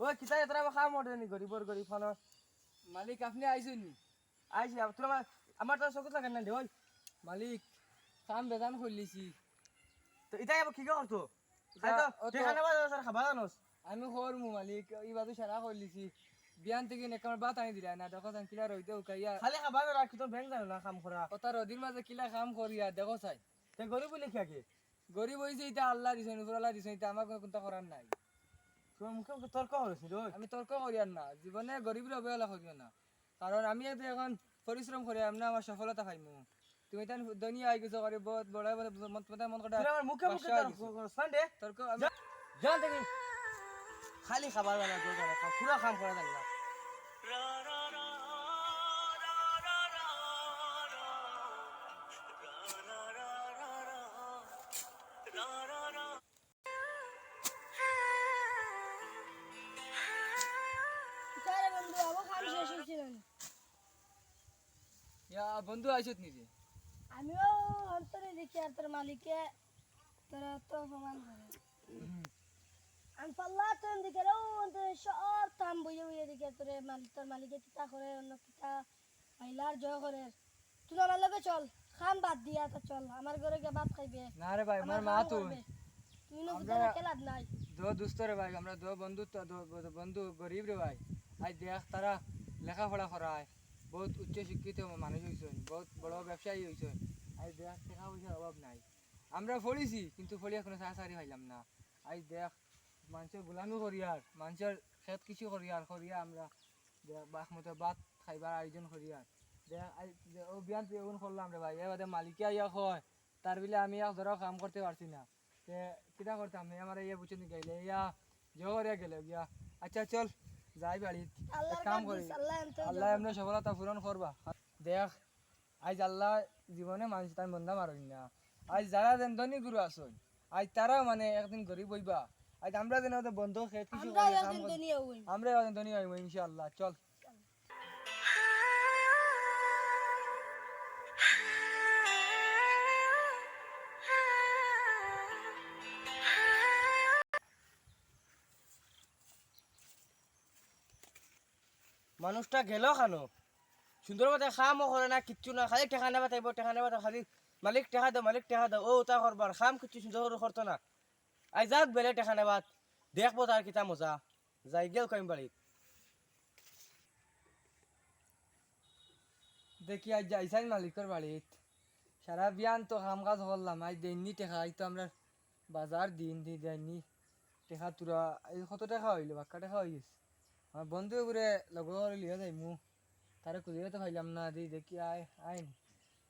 ওই কিতা এতরা খাম ওঠে নি গরিবর গরিব খানো মালিক আপনি আইছেন নি? আইছি তোর আমার তো চকুত লাগে না দে ওই মালিক কাম বেদান খুলিছি। তো ইতাই আবার কি করতো খাই তো অত- তুই খানে বাজার স্যার খাবা জানোস আমি করমু মালিক এই বাদু সারা খুলিছি। বিয়ান থেকে নেকার বাত আনি দিলা না দেখো চান কিলা রইতে উকাইয়া খালি খাবা না রাখি তো ব্যাংক জানো না কাম করা ওটা রদির মাঝে কিলা কাম করিয়া দেখো চাই। তে গরিব বলে কি গরিব হয়েছে এটা আল্লাহ দিছেন উপর আল্লাহ দিছেন এটা আমার কোনটা করার নাই। তোর মুখে মুখে তর্ক হয়েছিল ওই আমি তর্ক করিয়ার না, জীবনে গরিবের অবহেলা করিও না। কারণ আমি এখন পরিশ্রম করি আমি আমার সফলতা পাইমু। তুমি তাই দুনিয়া আই গেছো করে বহুত বড় মন কটা তুই আমার মুখে মুখে তর্ক সানডে তর্ক আমি জান থেকে খালি খাবার বানা তোর পুরো কাম করা জানি না তারে বন্ধু আবার খাম শেষ হয়েছিল না। ইয়া বন্ধু আইছত নিজে আমিও অন্তরে দেখি আর তোর মালিকে তোরা তো অপমান করে আমি পাল্লা তোর দিকে অন্তরে সব থাম বইয়ে বইয়ে দিকে তোরে তোর মালিকে কিতা করে অন্য কিতা মাইলার জয় করে তুই আমার লগে চল খাম বাদ দিয়া তা চল আমার ঘরে গিয়ে ভাত খাইবে না রে ভাই আমার মা তো তুই না বুঝে খেলাদ নাই দো দুস্থ রে ভাই আমরা দো বন্ধু তো বন্ধু গরিব রে ভাই আজ দেখ তারা লেখাপড়া করায় বহুত উচ্চ শিক্ষিত মানুষ হয়েছেন, বহুত বড় ব্যবসায়ী হয়েছেন। আজ দেখ টাকা পয়সার অভাব নাই। আমরা ফলিছি কিন্তু ফলি এখনো সারি পাইলাম না। আজ দেখ মানুষের গোলামি করিয়ার মানুষের খেত কিছু করিয়ার করিয়া আমরা দেখ বাস মতো ভাত খাইবার আয়োজন করিয়ার দেখ অভিযান এগুন করলাম রে ভাই। এবার মালিকে ইয়া হয় তার বিলে আমি ধরো কাম করতে পারছি না, তে কিটা করতাম আমার ইয়ে বুঝে গাইলে ইয়া জোরিয়া গেলে গিয়া। আচ্ছা চল যাই বাড়ি আল্লাহর কাম কাছে করি, আল্লাহ এনতে আল্লাহ এমনি সফলতা পূরণ করবা। দেখ আজ আল্লাহ জীবনে মানুষ তার বন্ধা মারই না। আজ যারা যেন ধনী গুরু আসন আজ তারাও মানে একদিন গরিব হইবা। আজ আমরা যেন বন্ধ খেত কিছু আমরা করে কাম একদিন করি, দুনিয়া হই আমরা একদিন ধনী হইব ইনশাআল্লাহ। চল মানুষটা গেল খানো সুন্দর মতো খামও করে না কিচ্ছু না খালি টেকা নেবা তাইব টেকা নেবা খালি মালিক টেকা দাও ও তা করবার খাম কিচ্ছু সুন্দর করে করতো না আই যাক বেলে টেকা নেবাত দেখবো তার কিতা মজা যাই গেল কইম বাড়িত দেখি আজ যাইসাই মালিকের বাড়িত সারা বিয়ান তো কাম কাজ করলাম। আজ দেননি টেকা আজ তো আমরা বাজার দিন দি দেননি টেকা তোরা এই কত টাকা হইলো বাক্কা টাকা হয়ে গেছে। আমার বন্ধু করে লগর লিয়ে যাই মু তারে খুঁজে তো পাইলাম না দি দেখি আইন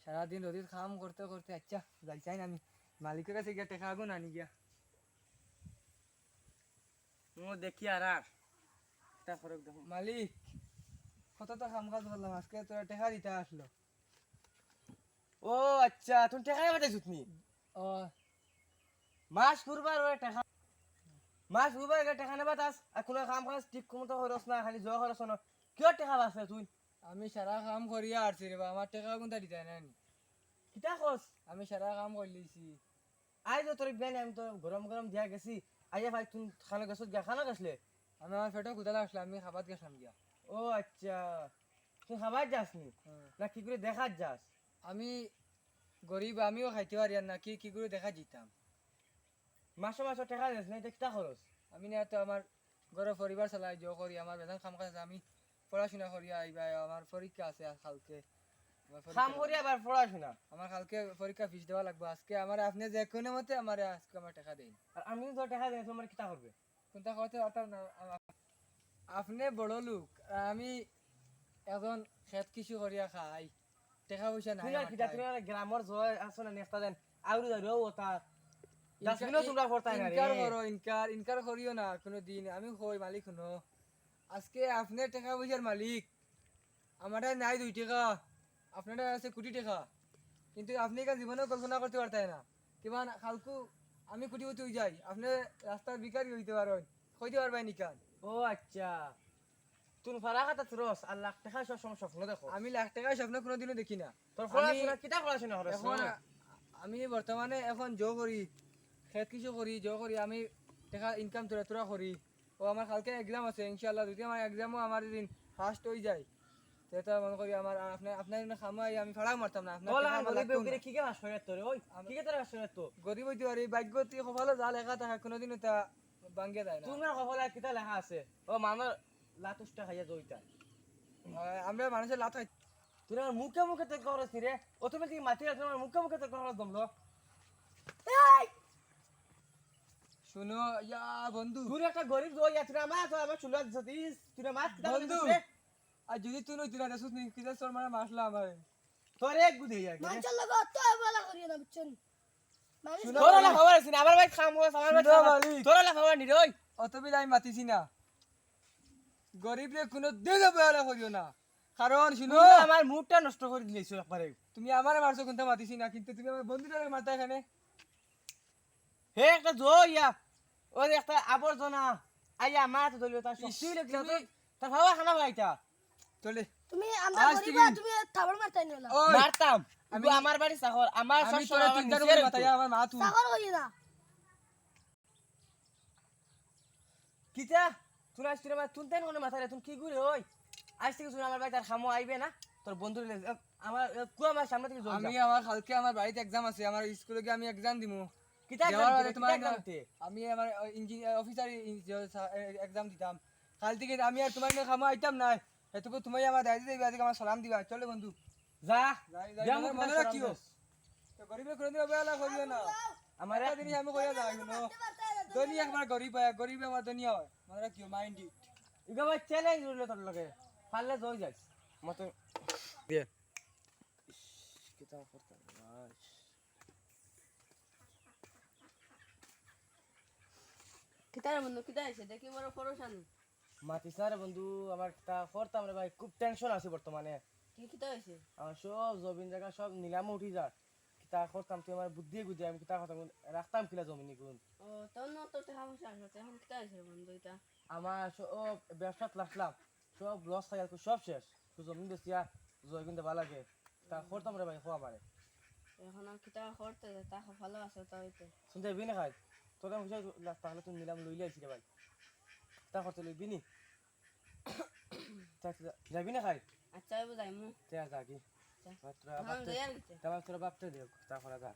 সারাদিন রোদিত কাম করতে করতে আচ্ছা যাইসাই না আমি মালিকের কাছে গিয়া টেকা আগুন আনি গিয়া। ও দেখি আর তা ফরক দেখো মালিক কত তো কাম কাজ করলাম আজকে তোরা টেকা দিতে আসলো। ও আচ্ছা তুমি টেকা নেবা তাই সুতনি ও মাস করবার ওই টেকা মাস করবার টেকা নেবা তাস আর কোনো কাম কাজ ঠিক মতো করস না খালি জয় করস না কিয় টেকা বাসে তুই আমি সারা কাম করিয়া আসছি রে বা আমার টেকা কোনটা দিতে নাই কিতা কস আমি সারা কাম করে লিছি। আই তো তোর বেন আমি তো গরম গরম দিয়া গেছি আইয়া ভাই তুই খানা গেছত গিয়া খানা গেছলে আমি আমার পেটে কুদাল আসলাম আমি খাবার গেছিলাম গিয়া। ও আচ্ছা তুই খাবার যাস নি না কি করে দেখাত যাস আমি গরিব আমিও খাইতে পারি আর না কি কি করে দেখা যেতাম। মাসে মাসে টাকা দিস না এটা কিতা খরচ আমি না তো আমার ঘরের পরিবার চালাই জো করি আমার বেতন কাম কাজ আছে। আমি পড়াশোনা করি আইবা আমার পরীক্ষা আছে কালকে কাম করি আবার পড়াশোনা আমার কালকে পরীক্ষা ফিস দেওয়া লাগবে। আজকে আমার আপনি যে কোনো মতে আমার আজকে আমার টাকা দেন। আর আমি তো টাকা দিই তোমার কিতা করবে কোনটা কথা পারতাম না আপনি বড় লোক আর আমি এখন খেত কিছু করিয়া খাই টাকা পয়সা নাই তুই আর আমার কিতা তাই। তুমি আর গ্রামের জয় আসো না নেক্সট দেন আউরি যাও ওটা ডাস্টবিনও তোমরা পড়তাই না রে ইনকার করো ইনকার করিও না কোনো দিন। আমি কই মালিক শুনো আজকে আপনার টাকা পয়সার মালিক আমার নাই 2 টাকা আপনার আছে কোটি টাকা কিন্তু আপনি এখানে জীবনেও কল্পনা করতে পারতেন না কিমান কালকু আমি কোটিপতি হয়ে যাই আপনি রাস্তার ভিখারি হইতে পারেন হইতে পারবেন নিকান। ও আচ্ছা তুমি ফারা খাতা রস আর লাখ টাকা সব সময় স্বপ্ন দেখো আমি লাখ টাকা স্বপ্ন কোনোদিনও দেখি না। তোর পড়াশোনা কিতা পড়াশোনা খরচ এখন আমি বর্তমানে এখন জো করি খেত কিছু করি জো করি আমি টাকা ইনকাম তোরা করি ও আমার কালকে এক্সাম আছে ইনশাআল্লাহ যদি আমার এক্সামও আমার দিন ফার্স্ট হয়ে যায় সেটা মনে করি আমার আপনার খামাই আমি ফাড়া মারতাম না আপনার তোলা টাকা আমার গরিব লাগতো না। গরিব কি কে মাস করে তোরে ওই কি কে তোরে মাস করে তো গরিব হইতে পারি ভাগ্য তুই কপালে যা লেখা থাকে কোনোদিনও তা ভাঙ্গে যায় না। তোমার কপালে কিতা লেখা আছে ও মামার লাতুসটা খাইয়া দইতা আমরা মানুষের লাত হয় তুই আমার মুখে মুখে তো করছ রে ও তুমি কি মাটি আছে আমার মুখে মুখে তো করছ দমলো এই শুনো ইয়া বন্ধু তুই একটা গরিব জয় তুই আমার তো আমার চুলা দিছিস তুই মাছ বন্ধু আর যদি তুই নই তুই না দেখছিস নি কিসের সর মানে মাসলা আমার তোর এক গুদে ইয়া মানুষের লোক তো বলা করিও না বুঝছেন মানুষ শুনো তোর না খবর আছে আমার ভাই খাম হইছে আমার ভাই শুনো মালিক। তোর না খবর নি রে ওই অত বিল আমি মাতিছি না গরিব রে কোনো দিকে বেলা করিও না কারণ শুনো তুই আমার মুডটা নষ্ট করে দিলিস একবারে তুমি আমারে মারছো কিন্তু মাতিছি না কিন্তু তুমি আমার বন্ধুটারে মারতা এখানে হে একটা জয় ইয়া ওই একটা আবর্জনা আইয়া আমার তো দলিও তার শক্তি লাগলো তো তার ভাবা খানা ভাইটা চলে তুমি আমরা আজ গরিব থেকে- তুমি থাবড় মারতাই নিলা ওই মারতাম আমি আমার বাড়ি শহর আমার আমি সব তোরে আমার তিনটার নিচের উপরে মাথায় তো। আমার মাথু সাগর করি না কিতা তুই আজ তুই আমার তুনতেন কোনে মাথায় তুই কি ঘুরে ওই আজ থেকে তুই আমার বাড়ি তার খামো আইবে না তোর বন্ধু আমার কু আমার সামনে থেকে জল আমি আমার কালকে আমার বাড়িতে এক্সাম আছে আমার স্কুলে গিয়ে আমি এক্সাম দিমু কিতা দেওয়ার জানতে আগে তোমার তোমার জানতে আমি আমার ইঞ্জিনিয়ার অফিসার এক্সাম দিতাম কাল থেকে আমি আর তোমার খামো আইতাম না এটুকু তুমি আমার দায়িত্ব দিবে আজকে আমার সালাম দিবা চলে বন্ধু যা যাই, যাই, যা মনে- মুখ মনে না রাখিও। তো গরিবের কোনোদিন অবহেলা করিও না আমার একটা জিনিস আমি কইয়া যাই শুনো ধনী একবার গরিব হয় গরিব আমার ধনী হয় মনে রাখিও মাইন্ড ইট ইগো ভাই চ্যালেঞ্জ রইল তোর লগে পারলে জয় যাস মত দিয়ে কিতা করতে কিতারে বন্ধু কিতা আছে দেখি বড় পরোশান মাতিস না রে বন্ধু আমার তা করতাম রে ভাই খুব টেনশন আছে বর্তমানে কি কিতা আছে আমার সব জমিন জায়গা সব নিলামে উঠি যা কিতা করতাম তুই আমার বুদ্ধি গুদি আমি কিতা করতাম রাখতাম কিলা জমিনি কোন ও তোর না তো টাকা পয়সা আছে এখন কিতা আছে বন্ধু এটা আমার সব ব্যবসাত লাগলাম সব লস খাই আর সব শেষ তো জমিন বেচিয়া জয় কিন্তু ভালো লাগে তা করতাম রে ভাই খোয়া পারে এখন আর কিতা করতে টাকা ভালো আছে তো হইতে শুনতে যাবি না খাই তোর আমি তাহলে তুই নিলাম লইলে আইছি রে ভাই তা করতে লইবি নি যাবি না খাই আচ্ছা বুঝাই মু তে যা কি তোরা এখন বাপতে যাই আর কিতে তোরা বাপতে দে তা করা যা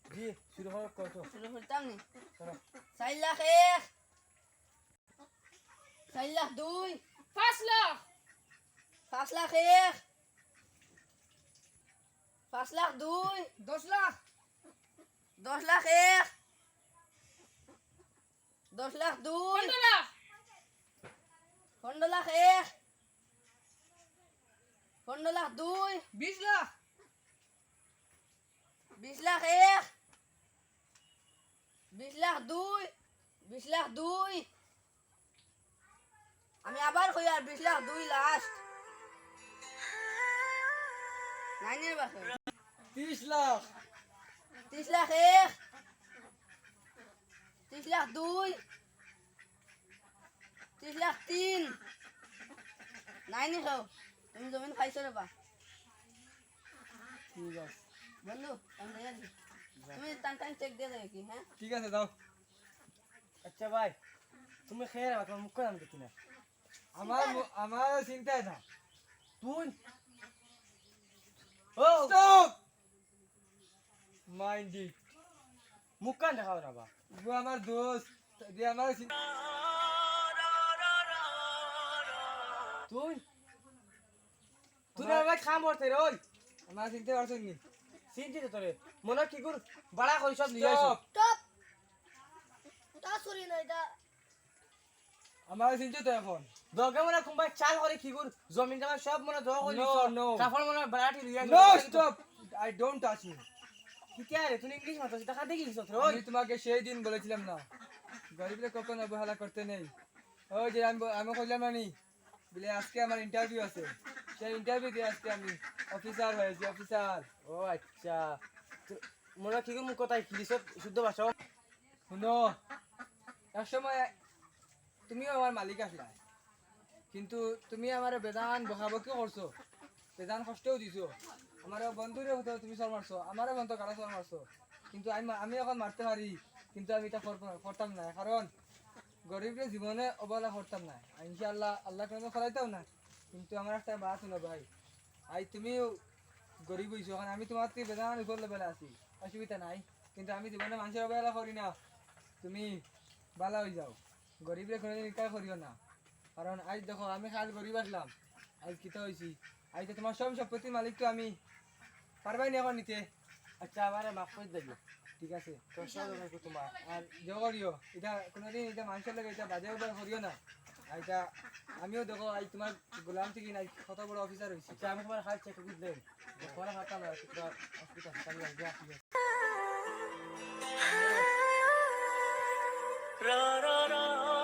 জি শুরু হওয়ার কত শুরু করতাম নি চলো 4 লাখ 1 4 লাখ 2 5 লাখ 5 লাখ 1 5 লাখ 2 10 লাখ 10 লাখ 1 10 লাখ 2 15 লাখ 15 লাখ 1 15 লাখ 2 20 লাখ 20 লাখ 1 20 লাখ 2 20 লাখ 2 আমি আবার কই আর 20 লাখ 2 লাস্ট নাইনের বাকি 30 লাখ 30 লাখ 1 30 লাখ 2 30 লাখ 3 নাইনি খাও তুমি জমিন খাইছো রে বা ঠিক আছে বন্ধু আমি যাই আছি। তুমি টান টান চেক দিয়ে দেবে কি হ্যাঁ ঠিক আছে দাও আচ্ছা ভাই তুমি খেয়ে রাখো তোমার মুখ নাম দেখি না আমার চিন্তা না তুই ও স্টপ মাইন্ড ইট মুখ কান দেখাও না বা वो আমার দোস্ত যে আমার তুই তুই না ভাই খাম করতে রে ওই আমার চিনতে পারছেন নি চিন্তিত তোরে মনে কি কর বাড়া করি সব নিয়ে আসো স্টপ টপ তা সরি না এটা আমার চিনতে তো এখন দগে মনে কুম্বাই চাল করে কি কর জমিন জায়গা সব মনে দগ করি No, no. কাফল মনে বাড়াটি লিয়া no stop I don't touch me কি কে রে তুই ইংলিশ মাতো দেখা দেখি লিখছ রে ওই আমি তোমাকে সেই দিন বলেছিলাম না গরিবদের কখনো অবহেলা করতে নেই ওই যে আমি কইলাম না নি বলে আজকে আমার ইন্টারভিউ আছে সেই ইন্টারভিউ দিয়ে আজকে আমি অফিসার হয়েছি অফিসার ও আচ্ছা মনে কি কর মুখ কথাই লিখছ শুদ্ধ ভাষা শুনো এক সময় তুমিও আমার মালিক আসলা কিন্তু তুমি আমার বেদান বকাবকি করছো বেদান কষ্টও দিছো আমার বন্ধুরে হতো তুমি সর মারছো আমারও বন্ধু কারা সর মারছো কিন্তু আমি এখন মারতে পারি কিন্তু আমি এটা করতাম না, কারণ গরিবের জীবনে অবহেলা করতাম না। ইনশাআল্লাহ আল্লাহ কোনো করাইতাম না, কিন্তু আমার একটা বাত হলো ভাই, আই তুমিও গরিব হইছো, কারণ আমি তোমার থেকে বেদান উপর লেভেলে আছি, অসুবিধা নাই, কিন্তু আমি জীবনে মানুষের অবহেলা করি না। তুমি ভালো হয়ে যাও, গরিবের কোনোদিন ইকার করিও না, কারণ আজ দেখো আমি খাল গরিব আসলাম, আজ কিতা হয়েছি, আজ তো তোমার সব সম্পত্তির মালিক তো আমি, পারবাই না এখন নিতে। আচ্ছা আমারে মাফ করে দিবি, ঠিক আছে, তোর সব দেখো তোমার। আর যে করিও এটা কোনোদিন এটা মানুষের লাগে এটা বাজে ব্যবহার করিও না। আর এটা আমিও দেখো আজ তোমার গোলাম থেকে নাই কত বড় অফিসার হয়েছি। আচ্ছা আমি তোমার হাত চেক করে দেব, তোমার হাতটা না তোরা হসপিটাল হাসপাতাল যা ra ra ra